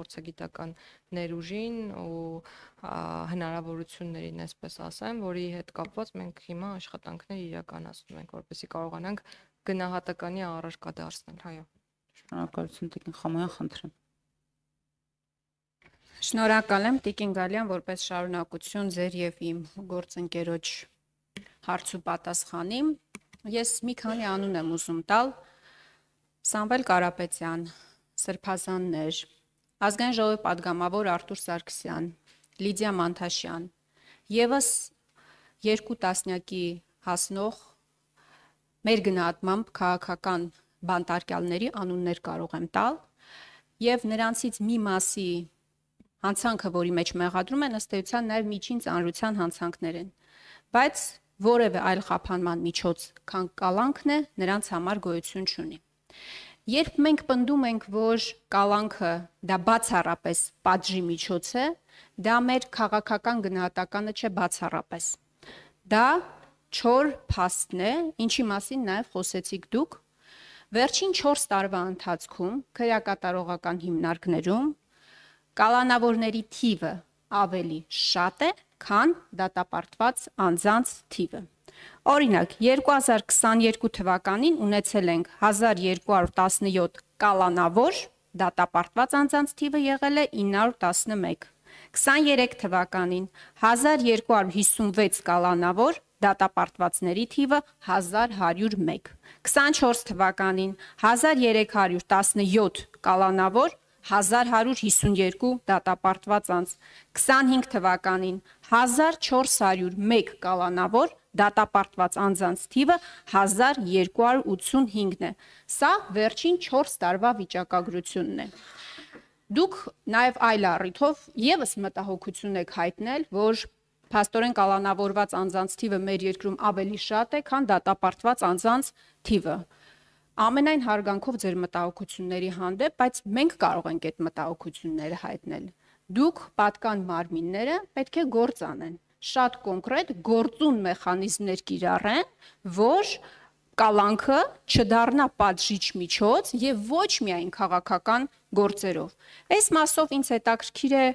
փորձագիտական ներուժին ու հնարավորություններին, այսպես ասեմ, որի հետ կապված մենք հիմա աշխատանքներ իրականացնում ենք, որպեսզի կարողանանք գնահատականի առարկա դարձնել, այո։ Շնորհակալություն Տիկին Խամոյան, խնդրեմ։ Շնորհակալ եմ Տիկին Գալյան, որպես շարունակություն ձեր եւ իմ գործընկերոջ հարց ու պատասխանի։ Ես մի քանի անուն եմ ուզում տալ. Սամվել Կարապետյան, Սրբազաններ, Ազգային ժողովի падգամավոր Արտուր Սարգսյան, Լիդիա Մանթաշյան, եւս 2 տասնյակի հասնող մեր գնահատմամբ քաղաքական բանտարկյալների անուններ կարող եմ տալ եւ նրանցից մի մասի հանցանքը, որի մեջ մեղադրում են, ըստ էության նաեւ միջին ծանրության հանցանքներ են, բայց որևէ այլ խափանման միջոց, քան կալանքն է, նրանց համար գոյություն չունի։ Երբ մենք պնդում ենք, որ կալանքը դա բացառապես պատժի միջոց է, դա մեր քաղաքական գնահատականը չէ բացառապես։ Դա չոր փաստն է, ինչի մասին նաև խոսեցիք դուք։ Վերջին 4 տարվա ընթացքում քրեակատարողական հիմնարկներում կալանավորների թիվը ավելի շատ է, քան դատապարտված անձանց թիվը։ Օրինակ, 2022 թվականին ունեցել ենք 1217 կալանավոր, դատապարտված անձանց թիվը եղել է 911։ 23 թվականին 1256 կալանավոր, դատապարտվածների թիվը 1101։ 24 թվականին 1317 կալանավոր, 1152 դատապարտված անձ, 25 թվականին 1401 կալանավոր, դատապարտված անձանց թիվը 1285-ն է։ Սա վերջին 4 տարվա վիճակագրությունն է։ Դուք նաև այլ առիթով եւս մտահոգություն եք հայտնել, որ փաստորեն կալանավորված անձանց թիվը մեր երկրում ավելի շատ է, քան դատապարտված անձանց թիվը։ Ամենայն հարգանքով ձեր մտահոգությունների հանդեպ, բայց մենք կարող ենք այդ մտահոգությունները հայտնել։ Դուք պատկան մարմինները պետք է գործ անեն, շատ կոնկրետ գործուն մեխանիզմներ կիրառեն, որ կալանքը չդառնա պատժիչ միջոց եւ ոչ միայն քաղաքական գործերով։ Այս մասով ինձ հետաքրքիր է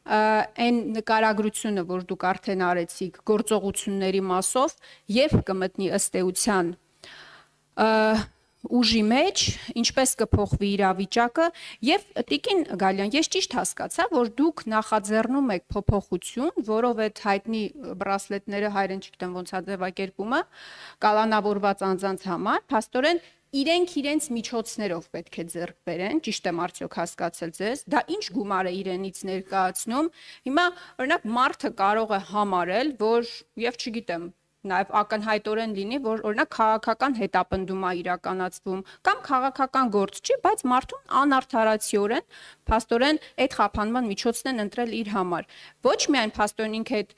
այն նկարագրությունը, որ դուք արդեն արեցիք գործողությունների մասով, երբ կմտնի ըստ էության ուժի մեջ, ինչպես կփոխվի իրավիճակը, եւ Տիկին Գալյան, ես ճիշտ հասկացա, որ դուք նախաձեռնում եք փոփոխություն, որով այդ հայտնի բրասլետները հայերեն չգիտեմ ոնց է ձևակերպումը, կալանավորված անձանց համար, փաստորեն իրենք իրենց միջոցներով պետք է ձեռք բերեն, ճիշտ եմ արդյոք հասկացել ձեզ, դա ինչ գումար է իրենից ներկայացնում։ Հիմա օրինակ մարդը կարող է համարել, որ եւ չգիտեմ նաև ակնհայտորեն լինի, որ օրինակ քաղաքական հետապնդում է իրականացվում կամ քաղաքական գործ չի, բայց մարդուն անարդարացիորեն փաստորեն այդ խափանման միջոցն են ընտրել իր համար։ Ոչ միայն փաստորեն ինքը այդ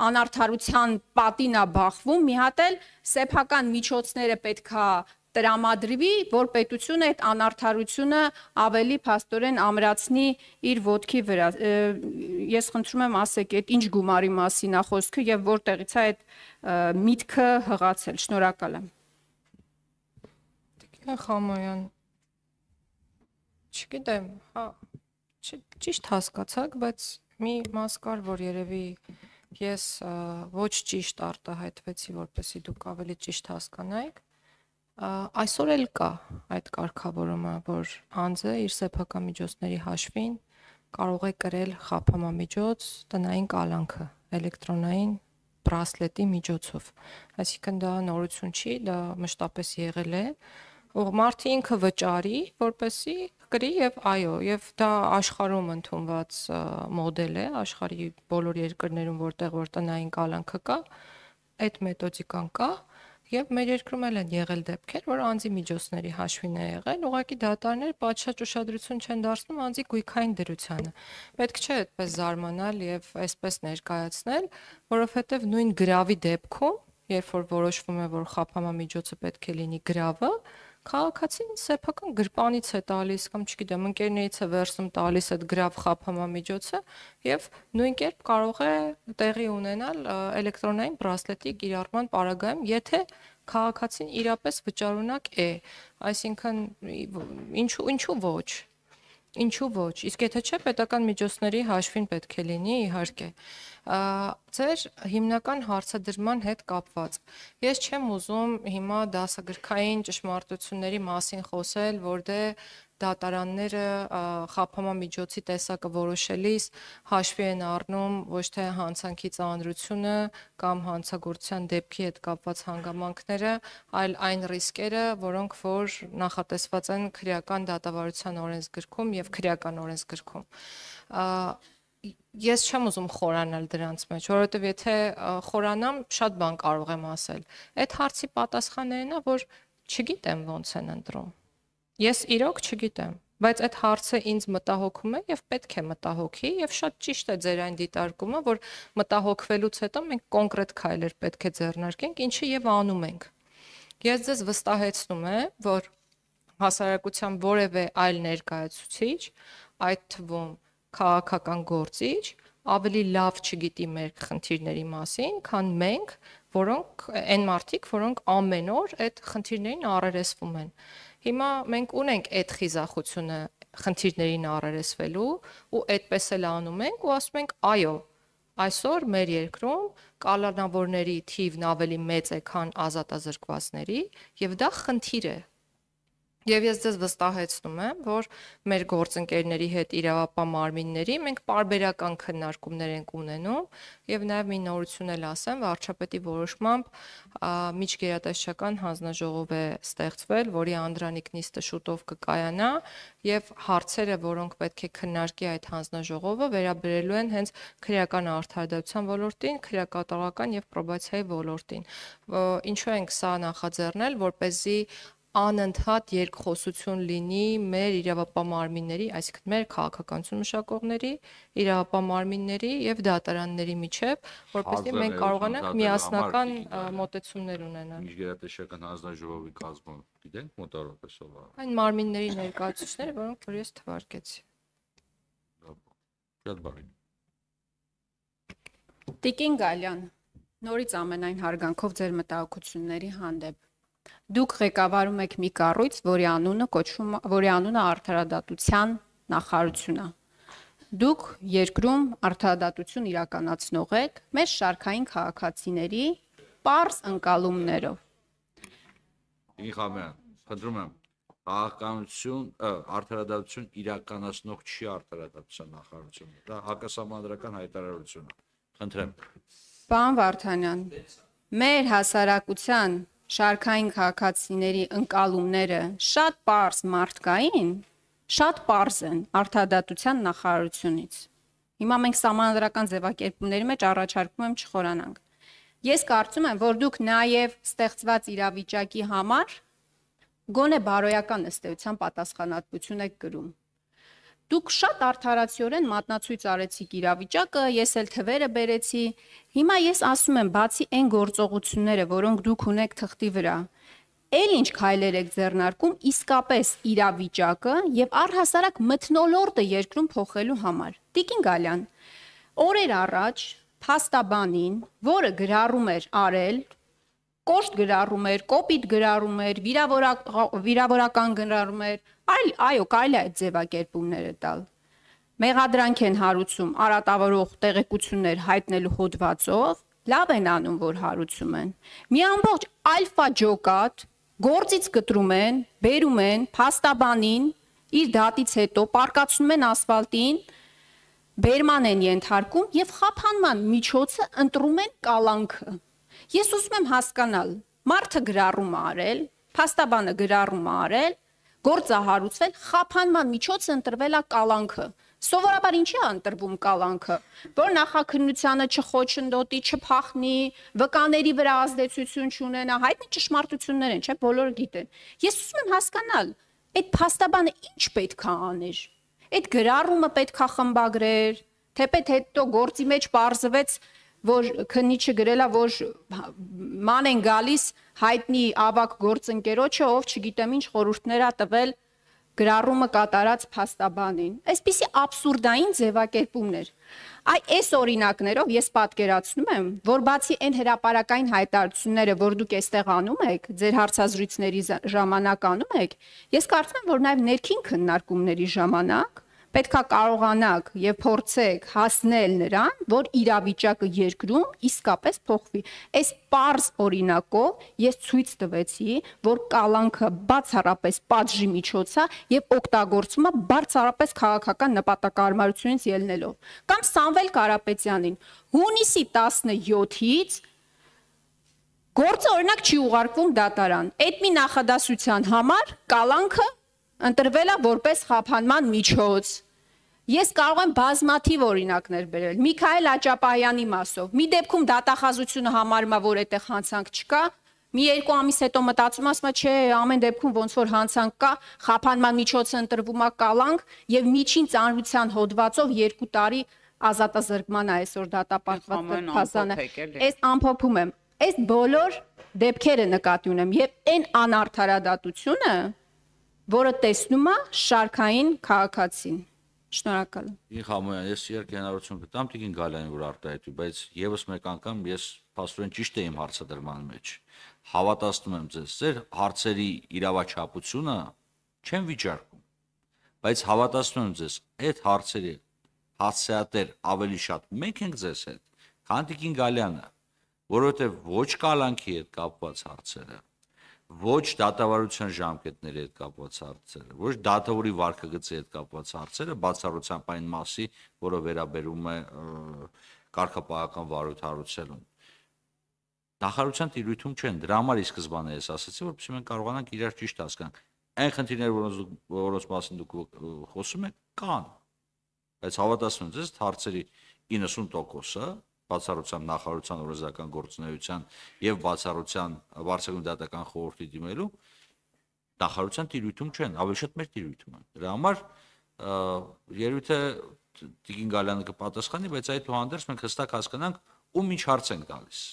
անարդարության պատին է բախվում, մի հատ էլ սեփական միջոցները պետքա տրամադրվի, որ պետությունը այդ անարդարությունը ավելի փաստորեն ամրացնի իր ոտքի վրա։ Ես խնդրում եմ ասեք, այդ ինչ գումարի մասին է խոսքը եւ որտեղից է այդ միտքը հղացել։ Շնորհակալ եմ։ Տիկին Խամոյան, չգիտեմ, հա, ճիշտ հասկացաք, բայց մի մաս կար, որ երևի ես ոչ ճիշտ արտահայտվեցի, որպեսզի դուք ավելի ճիշտ հասկանայիք։ Այսօր էլ կա այդ կարգավորումը, որ անձը իր սեփական միջոցների հաշվին կարող է կրել խափամամիջոց տնային կալանքը էլեկտրոնային բրասլետի միջոցով։ Այսինքն դա նորություն չի, դա մշտապես եղել է, մարդը ինքը վճարի, որպեսզի կրի եւ այո, եւ դա աշխարհում ընդունված մոդել է, աշխարհի բոլոր երկրներում, որտեղ որ տնային կալանքը կա, այդ մեթոդիկան կա։ Եվ մեր երկրում էլ են եղել դեպքեր, որ անձի միջոցների հաշվին է եղել, ուղղակի դատարանները պատշաճ ուշադրություն չեն դարձնում անձի գույքային դրությանը։ Պետք չէ այդպես զարմանալ եւ այսպես ներկայացնել, որովհետեւ նույն գրավի դեպքում, երբ որ որոշվում է, որ խափամամիջոցը պետք է լինի գրավը, քաղաքացին սեփական գրպանից է տալիս կամ չգիտեմ, ընկերներից է վերցնում տալիս այդ գրավ խափամամիջոցը եւ նույն կերպ կարող է տեղի ունենալ էլեկտրոնային բրասլետի կիրառման պարագայում, եթե քաղաքացին իրապես վճարունակ է, այսինքն ինչու ոչ։ Ինչու ոչ։ Իսկ եթե չէ, պետական միջոցների հաշվին պետք է լինի, իհարկե։ Ձեր հիմնական հարցադրման հետ կապված։ Ես չեմ ուզում հիմա դասագրքային ճշմարտությունների մասին խոսել, որտեղ դատարանները խափամամիջոցի տեսակը որոշելիս հաշվի են առնում ոչ թե հանցանքի ծանրությունը կամ հանցագործության դեպքի հետ կապված հանգամանքները, այլ այն ռիսկերը, որոնք որ նախատեսված են քրեական դատավարության օրենսգրքում եւ քրեական օրենսգրքում։ Ես չեմ ուզում խորանալ դրանց մեջ, որովհետեւ եթե խորանամ, շատ բան կարող եմ ասել։ Այդ հարցի պատասխաններն է, որ չգիտեմ ոնց են ընտրում։ Ես իրոք չգիտեմ, բայց այդ հարցը ինձ մտահոգում է եւ պետք է մտահոգի եւ շատ ճիշտ է ձեր այն դիտարկումը, որ մտահոգվելուց հետո մենք կոնկրետ քայլեր պետք է ձեռնարկենք, ինչը եւ անում ենք։ Ես ձեզ վստահեցնում եմ, որ հասարակության որևէ այլ ներկայացուցիչ, այդ թվում քաղաքական գործիչ, ավելի լավ չգիտի մեր խնդիրների մասին, քան մենք, որոնք այն մարդիկ, որոնք ամեն օր այդ խնդիրներին առերեսվում են։ Հիմա մենք ունենք այդ խիզախությունը խնդիրներին առերեսվելու ու այդպես էլ անում ենք ու ասում ենք այո, այսօր մեր երկրում կալանավորների թիվն ավելի մեծ է, քան ազատազրկվածների, եւ դա խնդիր է։ Եվ ես ձեզ վստահեցնում եմ, որ մեր գործընկերների հետ իրավապահ մարմինների մենք պարբերական քննարկումներ ենք ունենում եւ նաեւ մի նորություն էլ ասեմ, վարչապետի որոշմամբ միջգերատեսչական հանձնաժողով է ստեղծվել, որի անդրանիկ նիստը շուտով կկայանա եւ հարցերը, որոնք պետք է քննարկի այդ հանձնաժողովը, վերաբերելու են հենց քրեական արդարադատության ոլորտին, քրեակատարողական եւ պրոբացիայի ոլորտին։ Ինչու ենք սա նախաձեռնել, որպեսզի անընդհատ երկխոսություն լինի մեր իրավապահ մարմինների, այսինքն մեր քաղաքականություն մշակողների, իրավապահ մարմինների եւ դատարանների միջև, որպեսզի մենք կարողանանք միասնական մոտեցումներ ունենալ։ Միջգերատեսչական հանձնաժողովի կազմը գիտենք մոտավորապես ով է։ Այն մարմինների ներկայացուցիչները, որոնք որ ես թվարկեցի։ Շատ բարի։ Տիկին Գալյան, նորից ամենայն հարգանքով ձեր մտահոգությունների հանդեպ։ Դուք ղեկավարում եք մի կառույց, որի անունը արդարադատության նախարարություն է։ Դուք երկրում արդարադատություն իրականացնող եք մեր շարքային քաղաքացիների պարզ ընկալումներով։ Իխամյան, խնդրում եմ, քաղաքականություն, արդարադատություն իրականացնող չի արդարադատության նախարարությունը։ Դա հակասահմանադրական հայտարարություն է։ Խնդրեմ։ Պարոն Վարդանյան, մեր հասարակության շարքային քաղաքացիների ընկալումները շատ պարզ մարդկային, շատ պարզ են արդարադատության նախարարությունից։ Հիմա մենք սահմանադրական ձևակերպումների մեջ առաջարկում եմ չխորանանք։ Ես կարծում եմ, որ դուք նաև ստեղծված իրավիճակի համար գոնե բարոյական ըստ էության պատասխանատվություն եք կրում։ Դուք շատ արդարացիորեն մատնացույց արեցիք իրավիճակը, ես էլ թվերը բերեցի։ Հիմա ես ասում եմ, բացի այն գործողությունները, որոնք դուք ունեք թղթի վրա, էլ ինչ քայլեր եք ձեռնարկում իսկապես իրավիճակը եւ առհասարակ մթնոլորտը երկրում փոխելու համար։ Տիկին Գալյան, օրեր առաջ փաստաբանին, որը գրառում էր արել, կոշտ գրառում էր, կոպիտ գրառում էր, վիրավորական գրառում էր, այո, կարելի է այդ ձևակերպումները տալ։ Մեղադրանք են հարուցում արատավորող տեղեկություններ հայտնելու հոդվածով, լավ են անում, որ հարուցում են։ Մի ամբողջ ալֆա ջոկատ գործից կտրում են, բերում են փաստաբանին, իր դատից հետո պարկացնում են ասֆալտին, բերման են ենթարկում եւ խափանման միջոցը ընտրում են կալանքը։ Ես ուզում եմ հասկանալ, մարդը գրառում է արել, փաստաբանը գրառում է արել, գործը հարուցվել, խափանման միջոցը ընտրվել է կալանքը։ Սովորաբար ինչի է ընտրվում կալանքը, որ նախաքննությանը չխոչընդոտի, չփախնի, վկաների վրա ազդեցություն չունենա, հայտնի ճշմարտություններ են, չէ՞, բոլորը գիտեն։ Ես ուզում եմ հասկանալ, այդ փաստաբանը ինչ պետք է աներ։ Այդ գրառումը պետք է խմբագրեր, թեպետ հետո գործի մեջ պարզվեց, որ քննիչը գրել է, որ ման են գալիս հայտնի ավակ գործընկերոջը, ով չգիտեմ ինչ խորհուրդներ է տվել գրառումը կատարած փաստաբանին։ Այսպիսի աբսուրդային ձևակերպումներ։ Այս օրինակներով ես պատկերացնում եմ, որ բացի այն հրապարակային հայտարարությունները, որ դուք այստեղ անում եք, ձեր հարցազրույցների ժամանակ անում եք, ես կարծում եմ, որ նաև ներքին քննարկումների ժամանակ պետքա կարողանաք եւ փորձեք հասնել նրան, որ իրավիճակը երկրում իսկապես փոխվի։ Այս պարզ օրինակով ես ցույց տվեցի, որ կալանքը բացառապես պատժի միջոց է եւ օգտագործվում է բացառապես քաղաքական նպատակարարությունից ելնելով։ Կամ Սամվել Կարապետյանին հունիսի 17-ից գործը օրինակ չի ուղարկվում դատարան։ Այդ մի նախադասության համար կալանքը ընտրվել է որպես խափանման միջոց։ Ես կարող եմ բազմաթիվ օրինակներ բերել։ Միքայել Աճապահյանի մասով։ Մի դեպքում դատախազությունը համարում է, որ այդտեղ հանցանք չկա, մի 2 ամիս հետո մտածում ասում է, չէ, ամեն դեպքում ոնց որ հանցանք կա, խափանման միջոցը ընտրվում է կալանք եւ միջին ծանրության հոդվածով 2 տարի ազատազրկման է այսօր դատապարտված դեպքասանը։ Այս ամփոփում եմ։ Այս բոլոր դեպքերը նկատի ունեմ եւ այն անարդարադատությունը, որը տեսնում է շարքային քաղաքացին։ Շնորհակալ եմ։ Իմ Համոյան, ես իհարկե հնարավորություն կտամ Տիկին Գալյանին, որ արտահայտվի, բայց եւս մեկ անգամ ես փաստորեն ճիշտ եմ հարցադրման մեջ։ Հավատացնում եմ ձեզ, ձեր հարցերի իրավաչափությունը չեմ վիճարկում, բայց հավատացնում եմ ձեզ, այդ հարցերի հասցեատեր ավելի շատ մենք ենք ձեզ հետ, քան Տիկին Գալյանը, որովհետեւ ոչ կալանքի հետ կապված հարցերը, ոչ դատավարության ժամկետների հետ կապված հարցերը, ոչ դատավորի վարքագծի հետ կապված հարցերը, բացառությամբ այն մասի, որը վերաբերում է կարգապահական վարույթ նախարարության տիրույթում չեն։ Դրա համար ի սկզբանե ես ասացի, որպեսզի մենք կարողանանք իրար ճիշտ հասկանանք։ Այն խնդիրները, որոնց մասին դուք խոսում եք, կան, բայց հավատացնում եմ ձեզ, հարցերի 90%-ը բացառությամբ նախարարության օրենսդրական գործունեության եւ բացառության վարչական դատական խորհրդի դիմելու նախարարության տիրույթում չեն, ավելի շատ մեր տիրույթում են։ Դրա համար երևի թե Տիկին Գալյանը կպատասխանի, բայց այդուհանդերձ մենք հստակ հասկանանք ում ինչ հարց են գալիս։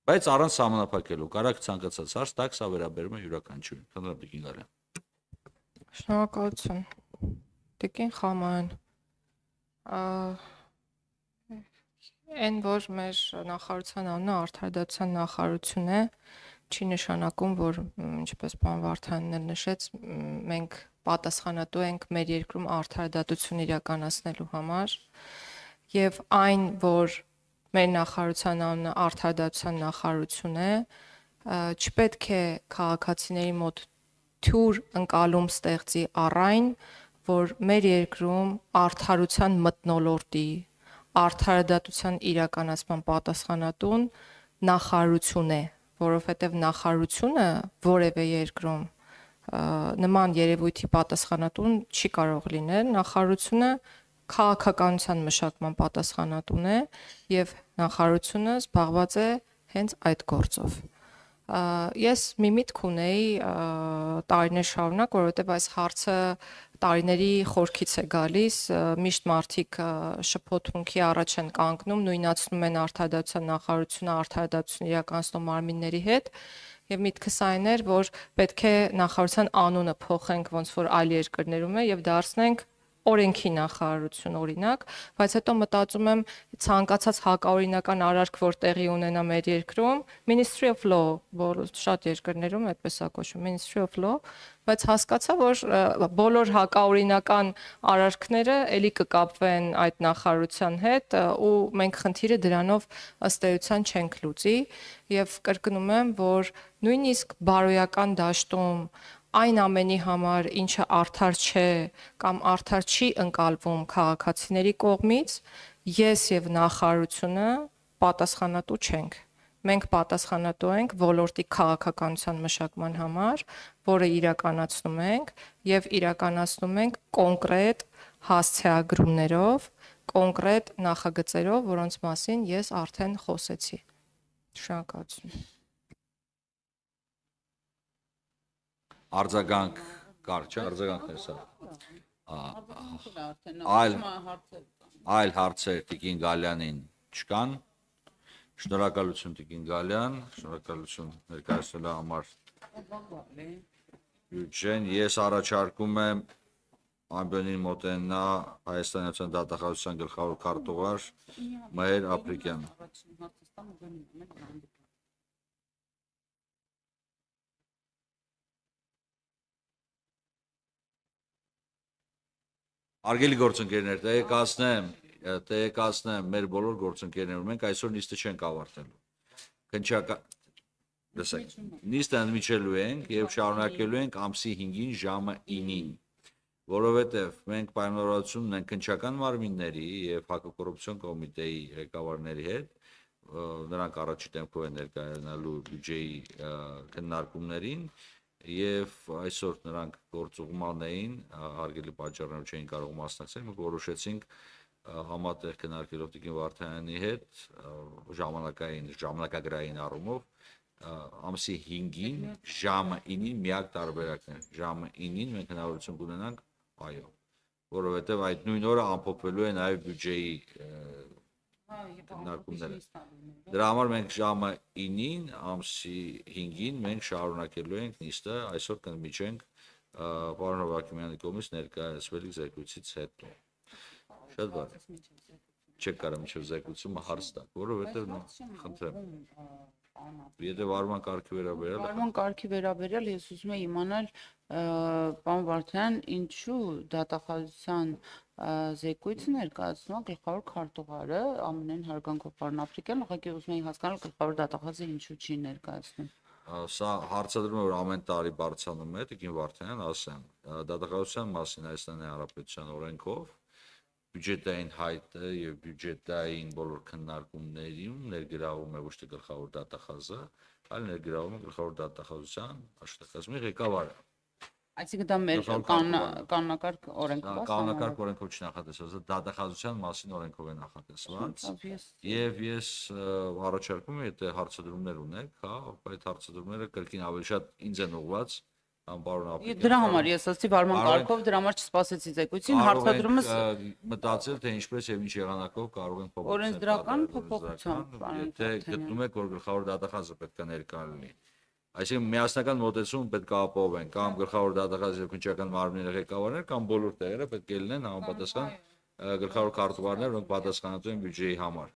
Բայց առանց սահմանափակելու, կարաք ցանկացած հարց տակ, սա վերաբերում է յուրաքանչյուրին։ Խնդրեմ Տիկին Գալյան։ Շնորհակալություն։ Տիկին Խաման, այն որ մեր նախարարության անունը արդարադատության նախարարություն է, չի նշանակում, որ ինչպես պարոն Վարդանյանն էլ նշեց, մենք պատասխանատու ենք մեր երկրում արդարադատություն իրականացնելու համար, եւ այն, որ մեր նախարարության անունը արդարադատության նախարարություն է, չպետք է քաղաքացիների մոտ թյուր ընկալում ստեղծի առայն, որ մեր երկրում արդարության մթնոլորտի, արդարադատության իրականացման պատասխանատուն նախարարություն է, որովհետև նախարարությունը որևէ երկրում նման երևույթի պատասխանատուն չի կարող լինել, նախարարությունը քաղաքականության մշակման պատասխանատուն է եւ նախարարությունը զբաղված է հենց այդ գործով։ Ես մի միտք ունեի տարիներ շարունակ, որովհետև այս հարցը տարիների խորքից է գալիս, միշտ մարդիկ շփոթմունքի առաջ են կանգնում, նույնացնում են արդարադատության նախարարությունը արդարադատություն իրականացնող մարմինների հետ, եւ միտքս այն էր, որ պետք է նախարարության անունը փոխենք ոնց որ այլ երկրներում է եւ դարձնենք օրենքի նախարարություն օրինակ, բայց հետո մտածում եմ ցանկացած հակաօրինական արարք, որ տեղի ունենա մեր երկրում, Ministry of Law, որ շատ երկրներում այդպես է կոչվում, Ministry of Law, բայց հասկացա, որ բոլոր հակաօրինական արարքները էլի կկապվեն այդ նախարարության հետ ու մենք խնդիրը դրանով ըստ էության չենք լուծի եւ կրկնում եմ, որ նույնիսկ բարոյական դաշտում այն ամենի համար, ինչը արդար չէ կամ արդար չի ընկալվում քաղաքացիների կողմից, ես եւ նախարարությունը պատասխանատու չենք։ Մենք պատասխանատու ենք ոլորտի քաղաքականության մշակման համար, որը իրականացնում ենք եւ իրականացնում ենք կոնկրետ հասցեագրումներով, կոնկրետ նախագծերով, որոնց մասին ես արդեն խոսեցի։ Շնորհակալություն։ Արձագանք կար, չէ՞, արձագանքներ սա։ Այլ հարցեր Տիկին Գալյանին չկան։ Շնորհակալություն Տիկին Գալյան, շնորհակալություն ներկայացնելու համար բյուջեն։ Ես առաջարկում եմ ամբյոնին մոտենա Հայաստանի Հանրապետության դատախազության գլխավոր քարտուղար Մհեր Ապրիկյանը։ Արգելի գործընկերներ, տեղեկացնեմ մեր բոլոր գործընկերներում, մենք այսօր նիստը չենք ավարտելու։ Քննչական լսեք, նիստը ընդմիջելու ենք եւ շարունակելու ենք ամսի 5-ին ժամը 9-ին, որովհետեւ մենք պայմանավորվածություն ունենք քննչական մարմինների եւ հակակոռուպցիոն կոմիտեի ղեկավարների հետ, նրանք առաջի տեմպով են ներկայանալու բյուջեի քննարկումներին եւ այսօր նրանք գործուղման էին, հարգելի պատճառներով չէին կարող մասնակցել, մենք որոշեցինք համատեղ քննարկելով Տիկին Վարդանյանի հետ ժամանակագրային առումով ամսի 5-ին ժամը 9-ին միակ տարբերակն է, ժամը 9-ին մենք հնարավորություն կունենանք, այո, որովհետեւ այդ նույն օրը ամփոփվելու է նաեւ բյուջեի քննարկումները։ Դրա համար մենք ժամը 9-ին ամսի 5-ին մենք շարունակելու ենք նիստը, այսօր կընդմիջենք պարոն Հովհաննիսյանի կողմից ներկայացվելիք զեկույցից հետո։ Շատ բարի։ Չեք կարող մինչև զեկույցումը հարց տալ, որովհետև խնդրեմ։ Եթե վարման կարգի վերաբերյալ Վարման կարգի վերաբերյալ ես ուզում եմ իմանալ պարոն Վարդանյան, ինչու դատախազության զեկույցը ներկայացնում է գլխավոր քարտուղարը ԱՄՆ-ին հարգանքով պարոն Աֆրիկյան, ուղղակի ուզում եմ հասկանալ գլխավոր դատախազը ինչու չի ներկայացնում։ Սա հարցադրում է, որ ամեն տարի բարձրանում է, Տիկին Վարդանյան, ասեմ, դատախազության մասին Հայաստանի Հանրապետության օրենքով բյուջետային հայտը եւ բյուջետային բոլոր քննարկումներում ներգրավում է ոչ թե գլխավոր դատախազը, այլ ներգրավում է գլխավոր դատախազության աշխատակազմի ղեկավարը։ Այսինքն դա մեր կանոնակարգ օրենքով է։ Կանոնակարգ օրենքով չնախատեսված, դատախազության մասին օրենքով է նախատեսված։ Եվ ես առաջարկում եմ, եթե հարցադրումներ ունեք, հա, այդ հարցադրումները կրկին ավելի շատ ինձ են ուղղված, պարոն Աֆրիկյան։ Դրա համար ես ասացի վարման կարգով, դրա համար չսպասեցի զեկույցին, հարցադրումս մտածել թե ինչպես եւ ինչ եղանակով կարող են փոփոխել։ Օրենսդրական փոփոխությամբ, եթե գտնում եք, որ գլխավոր դատախազը պետք է ներկա լինի։ Այսինքն միասնական մոտեցում պետք է ապահովեն կամ գլխավոր դատախազի եւ քննչական մարմինների ղեկավարներ կամ բոլոր տեղերը պետք է լինեն համապատասխան գլխավոր քարտուղարներ, որոնք պատասխանատու են բյուջեի համար։